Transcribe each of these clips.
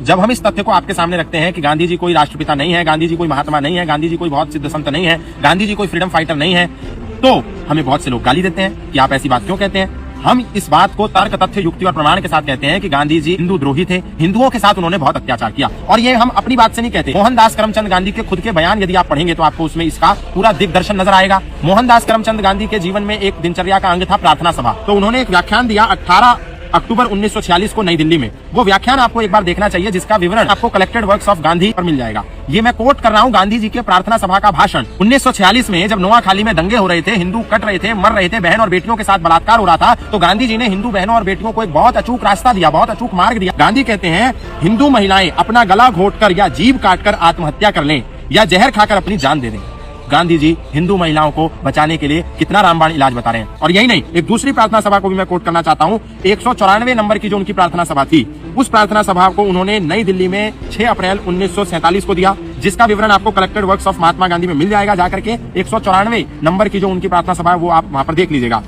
जब हम इस तथ्य को आपके सामने रखते हैं कि गांधी जी कोई राष्ट्रपिता नहीं है, गांधी जी कोई महात्मा नहीं है, गांधी जी कोई बहुत सिद्ध संत नहीं है, गांधी जी कोई फ्रीडम फाइटर नहीं है, तो हमें बहुत से लोग गाली देते हैं कि आप ऐसी बात क्यों कहते हैं। हम इस बात को तर्क, तथ्य, युक्ति और प्रमाण के साथ कहते हैं कि गांधी जी हिंदू द्रोही थे, हिंदुओं के साथ उन्होंने बहुत अत्याचार किया। और ये हम अपनी बात से नहीं कहते, मोहनदास करमचंद गांधी के खुद के बयान यदि आप पढ़ेंगे तो आपको उसमें इसका पूरा दिग्दर्शन नजर आएगा। मोहनदास करमचंद गांधी के जीवन में एक दिनचर्या का अंग था प्रार्थना सभा। तो उन्होंने एक व्याख्यान दिया 18 अक्टूबर 1946 को नई दिल्ली में। वो व्याख्यान आपको एक बार देखना चाहिए, जिसका विवरण आपको कलेक्टेड वर्क्स ऑफ गांधी पर मिल जाएगा। ये मैं कोट कर रहा हूँ गांधी जी के प्रार्थना सभा का भाषण। 1946 में जब नोआखाली में दंगे हो रहे थे, हिंदू कट रहे थे, मर रहे थे, बहन और बेटियों के साथ बलात्कार हो रहा था, तो गांधी जी ने हिंदू बहनों और बेटियों को एक बहुत अचूक रास्ता दिया, बहुत अचूक मार्ग दिया। गांधी कहते हैं हिंदू महिलाएं अपना गला घोटकर या जीभ काटकर आत्महत्या कर लें या जहर खाकर अपनी जान दे दें। गांधी जी हिंदू महिलाओं को बचाने के लिए कितना रामबाण इलाज बता रहे हैं। और यही नहीं, एक दूसरी प्रार्थना सभा को भी मैं कोट करना चाहता हूं। 194 नंबर की जो उनकी प्रार्थना सभा थी, उस प्रार्थना सभा को उन्होंने नई दिल्ली में 6 अप्रैल 1947 को दिया, जिसका विवरण आपको collected works of Mahatma Gandhi में मिल जाएगा। जाकर के 194 नंबर की जो उनकी प्रार्थना सभा है वो आप वहां पर देख लीजिएगा।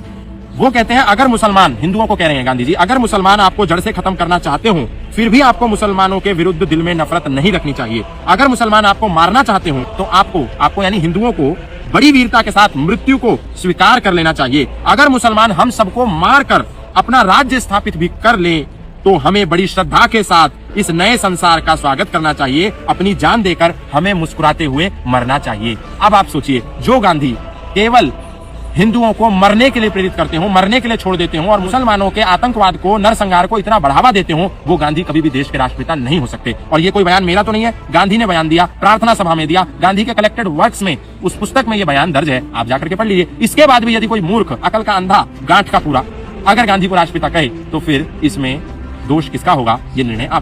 वो कहते हैं अगर मुसलमान, हिंदुओं को कह रहे हैं गांधी जी, अगर मुसलमान आपको जड़ से खत्म करना चाहते हो, फिर भी आपको मुसलमानों के विरुद्ध दिल में नफरत नहीं रखनी चाहिए। अगर मुसलमान आपको मारना चाहते हो तो आपको यानी हिंदुओं को बड़ी वीरता के साथ मृत्यु को स्वीकार कर लेना चाहिए। अगर मुसलमान हम सबको मारकर अपना राज्य स्थापित भी कर ले तो हमें बड़ी श्रद्धा के साथ इस नए संसार का स्वागत करना चाहिए। अपनी जान देकर हमें मुस्कुराते हुए मरना चाहिए। अब आप सोचिए, जो गांधी केवल हिंदुओं को मरने के लिए प्रेरित करते हो, मरने के लिए छोड़ देते हो और मुसलमानों के आतंकवाद को, नरसंहार को इतना बढ़ावा देते हो, वो गांधी कभी भी देश के राष्ट्रपिता नहीं हो सकते। और ये कोई बयान मेरा तो नहीं है, गांधी ने बयान दिया, प्रार्थना सभा में दिया, गांधी के कलेक्टेड वर्क्स में, उस पुस्तक में ये बयान दर्ज है, आप जाकर के पढ़ लीजिए। इसके बाद भी यदि कोई मूर्ख, अकल का अंधा, गांठ का पूरा अगर गांधी को राष्ट्रपिता कहे तो फिर इसमें दोष किसका होगा, ये निर्णय आप